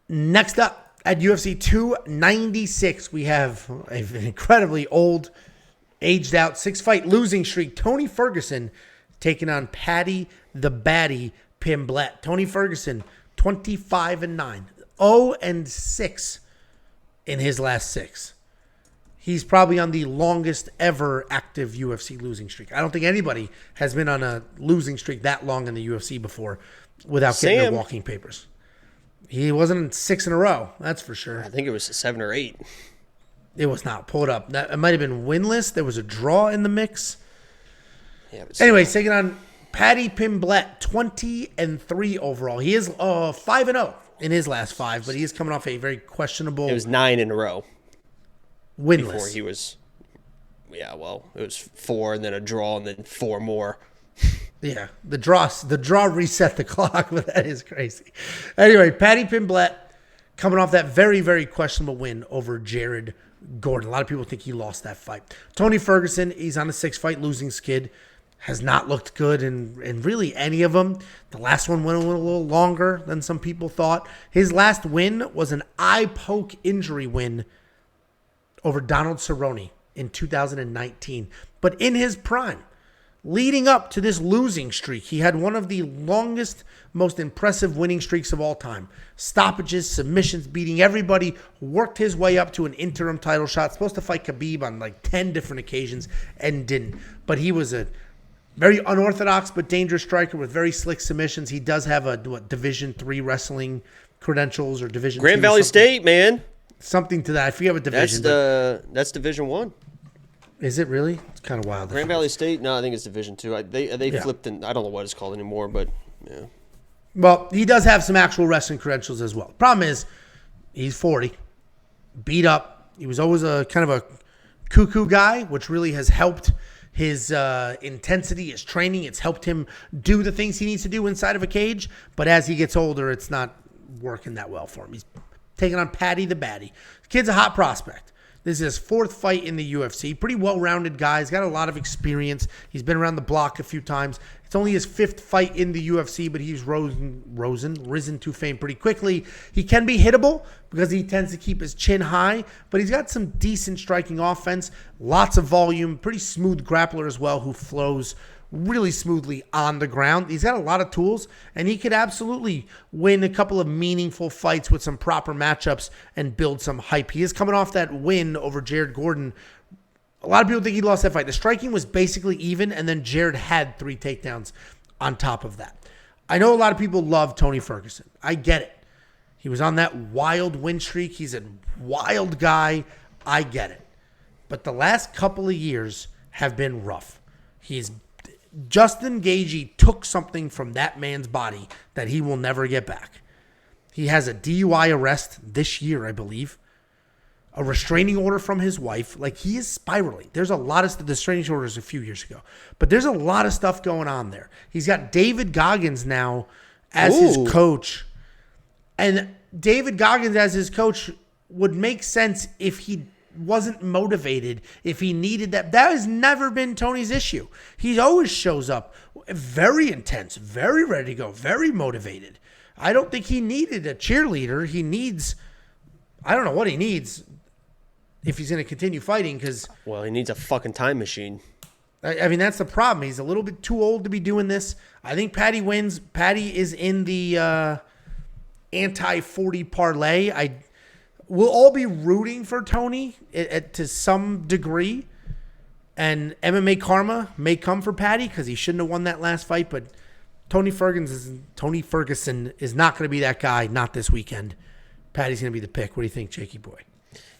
Next up at UFC 296, we have an incredibly old, aged out 6-fight losing streak. Tony Ferguson taking on Paddy the Baddy Pimblett. Tony Ferguson, 25-9, 0-6 in his last 6. He's probably on the longest ever active UFC losing streak. I don't think anybody has been on a losing streak that long in the UFC before without getting their walking papers. He wasn't 6 in a row, that's for sure. I think it was 7 or 8. It was not. Pull it up. It might have been winless. There was a draw in the mix. Yeah, anyway, taking on Paddy Pimblett, 20-3 overall. He is 5-0 in his last 5, but he is coming off a very questionable. It was 9 in a row. Winless. Before he was, it was 4 and then a draw and then 4 more. Yeah, the draw reset the clock, but that is crazy. Anyway, Paddy Pimblett coming off that very, very questionable win over Jared Gordon. A lot of people think he lost that fight. Tony Ferguson, he's on a 6-fight losing skid. Has not looked good in really any of them. The last one went a little longer than some people thought. His last win was an eye poke injury win over Donald Cerrone in 2019. But in his prime, leading up to this losing streak, he had one of the longest, most impressive winning streaks of all time. Stoppages, submissions, beating everybody, worked his way up to an interim title shot. Supposed to fight Khabib on like 10 different occasions and didn't. But he was a very unorthodox but dangerous striker with very slick submissions. He does have a Division III wrestling credentials or Division Grand Valley State, man. Something to that. I forget what division. That's Division 1. Is it really? It's kind of wild. Grand Valley State? No, I think it's Division 2. They flipped in. I don't know what it's called anymore, but yeah. Well, he does have some actual wrestling credentials as well. Problem is, he's 40, beat up. He was always a kind of a cuckoo guy, which really has helped his intensity, his training. It's helped him do the things he needs to do inside of a cage. But as he gets older, it's not working that well for him. He's taking on Paddy the Baddy. The kid's a hot prospect. This is his 4th fight in the UFC. Pretty well-rounded guy. He's got a lot of experience. He's been around the block a few times. It's only his 5th fight in the UFC, but he's risen to fame pretty quickly. He can be hittable because he tends to keep his chin high, but he's got some decent striking offense, lots of volume, pretty smooth grappler as well who flows really smoothly on the ground. He's got a lot of tools, and he could absolutely win a couple of meaningful fights with some proper matchups and build some hype. He is coming off that win over Jared Gordon. A lot of people think he lost that fight. The striking was basically even, and then Jared had 3 takedowns on top of that. I know a lot of people love Tony Ferguson. I get it. He was on that wild win streak. He's a wild guy. I get it. But the last couple of years have been rough. Justin Gaethje took something from that man's body that he will never get back. He has a DUI arrest this year, I believe. A restraining order from his wife. Like, he is spiraling. There's a lot of the restraining orders a few years ago. But there's a lot of stuff going on there. He's got David Goggins now as his coach. And David Goggins as his coach would make sense if he wasn't motivated, if he needed that. That has never been Tony's issue. He always shows up very intense, very ready to go, very motivated. I don't think he needed a cheerleader. He needs, I don't know what he needs if he's going to continue fighting, because he needs a fucking time machine. I mean, that's the problem. He's a little bit too old to be doing this. I think Paddy wins. Paddy is in the anti-40 parlay. We'll all be rooting for Tony to some degree, and MMA karma may come for Paddy because he shouldn't have won that last fight. But Tony Ferguson is not going to be that guy. Not this weekend. Paddy's going to be the pick. What do you think, Jakey boy?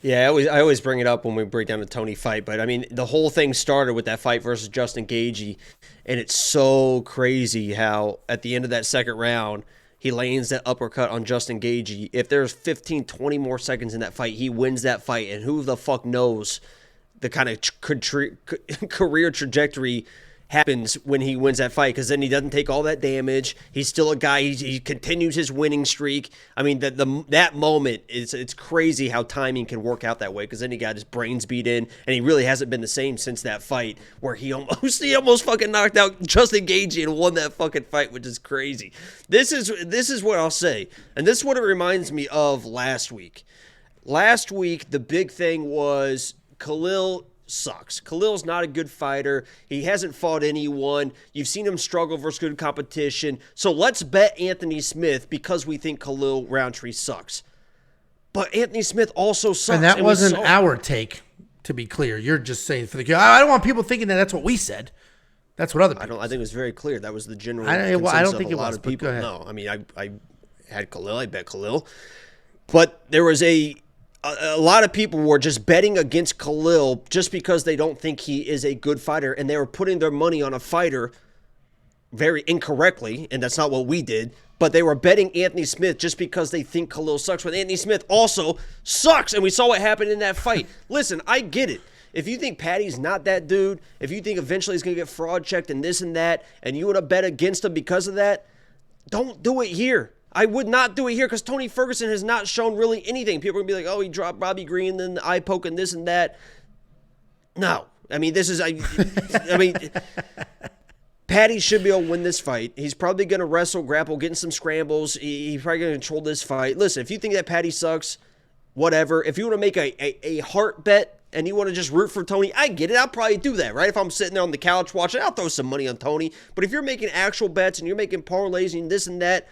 Yeah, I always bring it up when we break down the Tony fight. But I mean, the whole thing started with that fight versus Justin Gaethje, and it's so crazy how at the end of that second round, he lands that uppercut on Justin Gaethje. If there's 15, 20 more seconds in that fight, he wins that fight. And who the fuck knows the kind of career trajectory happens when he wins that fight, because then he doesn't take all that damage. He's still a guy. He continues his winning streak. I mean, that moment it's crazy how timing can work out that way, because then he got his brains beat in, and he really hasn't been the same since that fight where he almost fucking knocked out Justin Gaethje and won that fucking fight, which is crazy. This is what I'll say, and this is what it reminds me of last week. Last week, the big thing was Khalil sucks. Khalil's not a good fighter. He hasn't fought anyone. You've seen him struggle versus good competition. So let's bet Anthony Smith because we think Khalil Roundtree sucks. But Anthony Smith also sucks. And that wasn't our take, to be clear. You're just saying for the... I don't want people thinking that that's what we said. That's what other people I think it was very clear. That was the general consensus I don't think of a it lot was, of people. go ahead. No, I mean, I had Khalil. I bet Khalil. But there was a lot of people were just betting against Khalil just because they don't think he is a good fighter, and they were putting their money on a fighter very incorrectly, and that's not what we did, but they were betting Anthony Smith just because they think Khalil sucks, when Anthony Smith also sucks, and we saw what happened in that fight. Listen, I get it. If you think Paddy's not that dude, if you think eventually he's going to get fraud checked and this and that, and you want to bet against him because of that, don't do it here. I would not do it here because Tony Ferguson has not shown really anything. People are going to be like, oh, he dropped Robbie Green, then the eye poke and this and that. No. I mean, this is, I mean, Paddy should be able to win this fight. He's probably going to wrestle, grapple, get in some scrambles. He's probably going to control this fight. Listen, if you think that Paddy sucks, whatever. If you want to make a heart bet and you want to just root for Tony, I get it. I'll probably do that, right? If I'm sitting there on the couch watching, I'll throw some money on Tony. But if you're making actual bets and you're making parlays and this and that,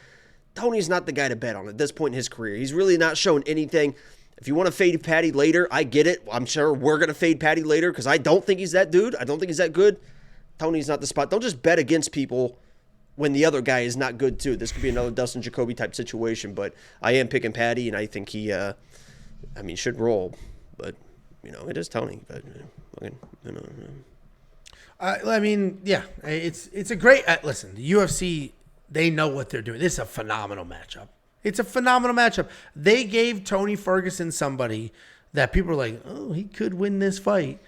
Tony's not the guy to bet on at this point in his career. He's really not showing anything. If you want to fade Paddy later, I get it. I'm sure we're going to fade Paddy later because I don't think he's that dude. I don't think he's that good. Tony's not the spot. Don't just bet against people when the other guy is not good too. This could be another Dustin Jacoby type situation, but I am picking Paddy, and I think he, should roll. But, it is Tony. But, I mean, yeah, it's a great, listen, the UFC, they know what they're doing. This is a phenomenal matchup. It's a phenomenal matchup. They gave Tony Ferguson somebody that people are like, oh, he could win this fight.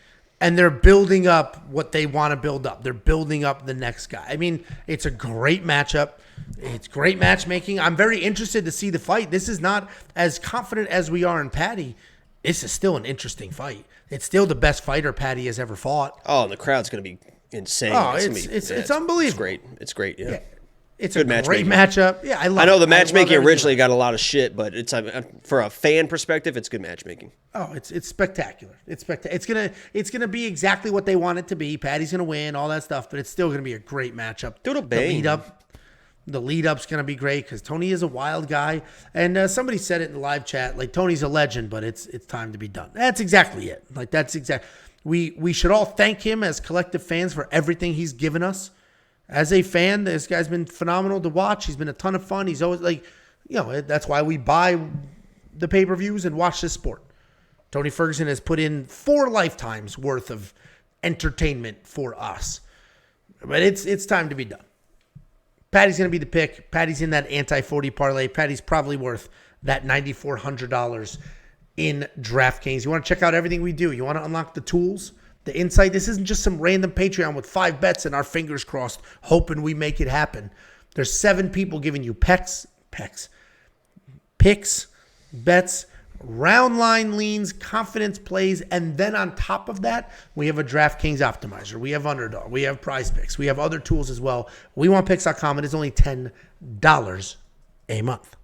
And they're building up what they want to build up. They're building up the next guy. I mean, it's a great matchup. It's great matchmaking. I'm very interested to see the fight. This is not as confident as we are in Paddy. This is still an interesting fight. It's still the best fighter Paddy has ever fought. Oh, and the crowd's going to be insane. Oh, it's unbelievable. It's great. Yeah. It's good, a great matchup. Yeah, I know the matchmaking originally got a lot of shit, but it's for a fan perspective, it's good matchmaking. Oh, it's spectacular. It's gonna be exactly what they want it to be. Paddy's gonna win, all that stuff, but it's still gonna be a great matchup. The lead up's gonna be great because Tony is a wild guy, and somebody said it in the live chat, like Tony's a legend, but it's time to be done. That's exactly it. Like we should all thank him as collective fans for everything he's given us. As a fan, this guy's been phenomenal to watch. He's been a ton of fun. He's always that's why we buy the pay-per-views and watch this sport. Tony Ferguson has put in 4 lifetimes worth of entertainment for us. But it's time to be done. Paddy's going to be the pick. Paddy's in that anti-40 parlay. Paddy's probably worth that $9,400 in DraftKings. You want to check out everything we do. You want to unlock the tools, the insight. This isn't just some random Patreon with 5 bets and our fingers crossed, hoping we make it happen. There's 7 people giving you picks, bets, round line leans, confidence plays, and then on top of that, we have a DraftKings optimizer. We have Underdog. We have Prize Picks. We have other tools as well. WeWantPicks.com. It is only $10 a month.